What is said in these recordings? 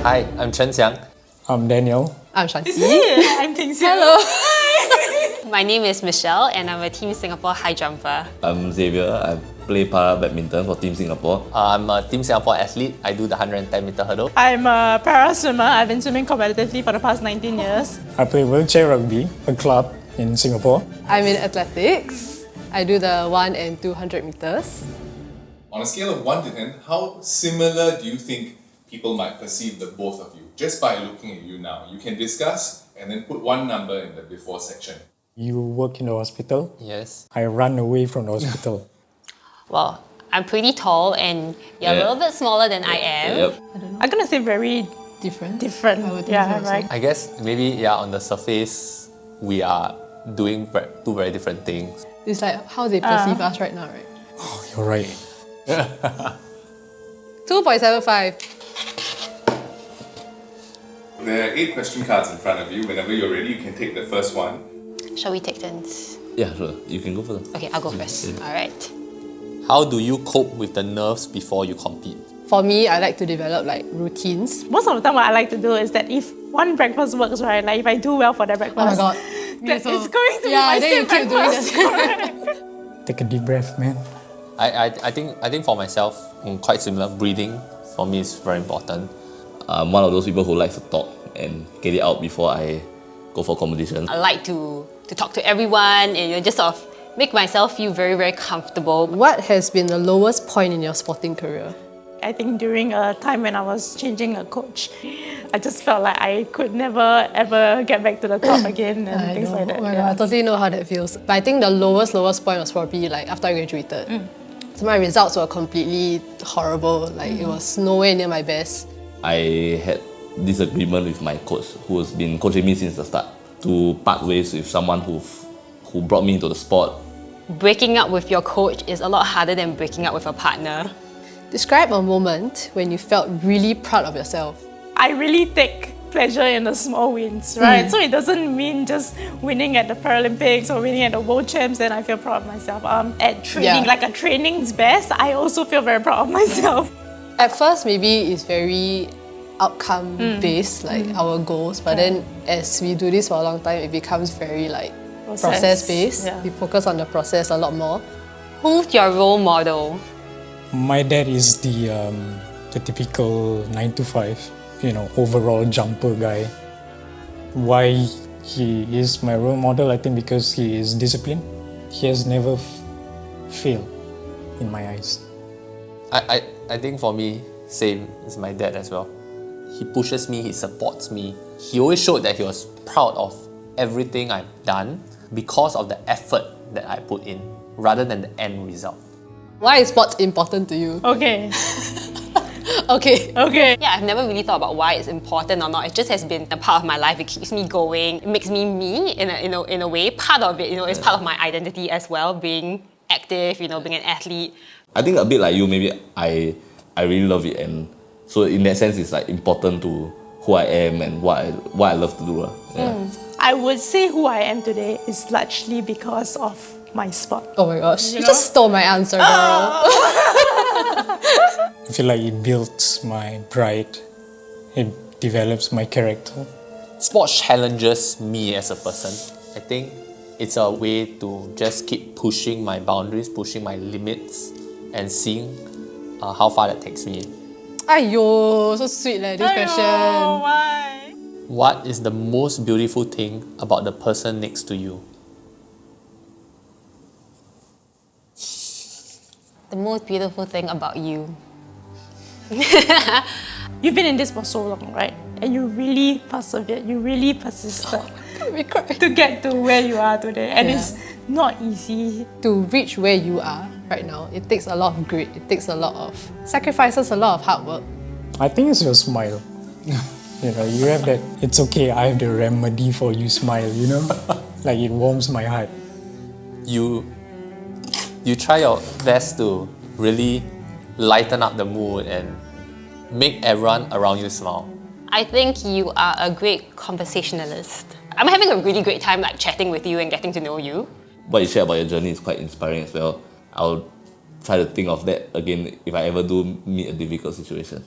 Hi, I'm Chen Xiang. I'm Daniel. I'm Shanti. I'm Ping Xiu. Hello. My name is Michelle and I'm a Team Singapore high jumper. I'm Xavier. I play para badminton for Team Singapore. I'm a Team Singapore athlete. I do the 110-meter hurdle. I'm a para swimmer. I've been swimming competitively for the past 19 years. I play wheelchair rugby, a club in Singapore. I'm in athletics. I do the 1 and 200 meters. On a scale of 1 to 10, how similar do you think people might perceive the both of you? Just by looking at you now. You can discuss and then put one number in the before section. You work in the hospital. Yes. I run away from the hospital. Well, I'm pretty tall and you're a little bit smaller than I am. Yep. I'm gonna say very Different. different. I would think Yeah, so. right. I guess maybe on the surface, we are doing two very different things. It's like how they perceive us right now, right? Oh, you're right. 2.75. There are 8 question cards in front of you. Whenever you're ready, you can take the first one. Shall we take turns? Yeah, sure. You can go first. Okay, I'll go first. Alright. How do you cope with the nerves before you compete? For me, I like to develop like routines. Most of the time what I like to do is that if one breakfast works, right, like if I do well for that breakfast, Oh my god. that it's going to be yeah, my then you same keep doing breakfast. this. Take a deep breath, man. I think for myself, quite similar. Breathing for me is very important. I'm one of those people who likes to talk and get it out before I go for competition. I like to talk to everyone and just sort of make myself feel very, very comfortable. What has been the lowest point in your sporting career? I think during a time when I was changing a coach, I just felt like I could never ever get back to the top again and things like that. Oh my god, I totally know how that feels. But I think the lowest point was probably like after I graduated. So my results were completely horrible. Like it was nowhere near my best. I had disagreement with my coach who has been coaching me since the start to part ways with someone who brought me into the sport. Breaking up with your coach is a lot harder than breaking up with a partner. Describe a moment when you felt really proud of yourself. I really take pleasure in the small wins, right? So it doesn't mean just winning at the Paralympics or winning at the World Champs, then I feel proud of myself. At training, like a training's best, I also feel very proud of myself. At first, maybe it's very outcome based, like our goals, but then as we do this for a long time, it becomes very like process based. Yeah. We focus on the process a lot more. Who's your role model? My dad is the typical 9 to 5, overall jumper guy. Why he is my role model? I think because he is disciplined. He has never failed in my eyes. I think for me, same as my dad as well. He pushes me, he supports me. He always showed that he was proud of everything I've done because of the effort that I put in, rather than the end result. Why is sports important to you? Okay. Okay. Yeah, I've never really thought about why it's important or not. It just has been a part of my life. It keeps me going. It makes me me in a way. Part of it, is part of my identity as well. Being active, being an athlete. I think a bit like you, maybe I really love it, and so in that sense, it's like important to who I am and what I love to do. Yeah. I would say who I am today is largely because of my sport. Oh my gosh, you just stole my answer, girl. I feel like it builds my pride. It develops my character. Sports challenges me as a person. I think it's a way to just keep pushing my boundaries, pushing my limits, and seeing how far that takes me. Aiyo, so sweet this question. Why? What is the most beautiful thing about the person next to you? The most beautiful thing about you. You've been in this for so long, right? And you really persevered, you really persisted to get to where you are today. And it's not easy. To reach where you are right now, it takes a lot of grit, it takes a lot of sacrifices, a lot of hard work. I think it's your smile. You have that, it's okay, I have the remedy for you smile, Like it warms my heart. You try your best to really lighten up the mood and make everyone around you smile. I think you are a great conversationalist. I'm having a really great time chatting with you and getting to know you. What you share about your journey is quite inspiring as well. I'll try to think of that again if I ever do meet a difficult situation.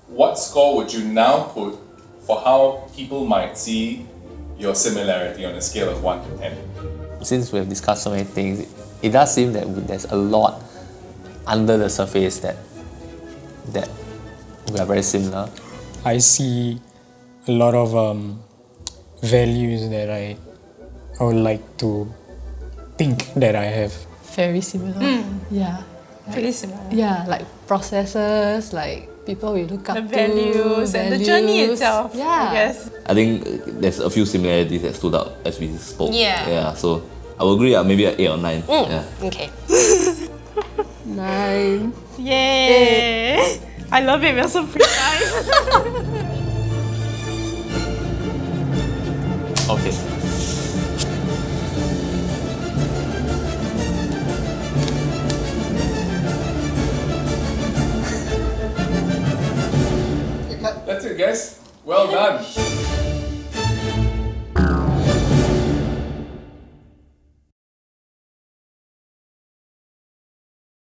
what score would you now put for how people might see your similarity on a scale of 1 to 10? Since we have discussed so many things, it does seem that there's a lot under the surface that we are very similar. I see a lot of values that I would like to think that I have. Very similar. Yeah. Pretty similar. Yeah, like processes, like people we look up The to. values and the journey itself, Yeah. I guess. I think there's a few similarities that stood out as we spoke. Yeah. Yeah. So I will agree. Maybe an 8 or 9. Yeah. Okay. 9. Yay! I love it, we're so precise. Okay. That's it, guys. Well done.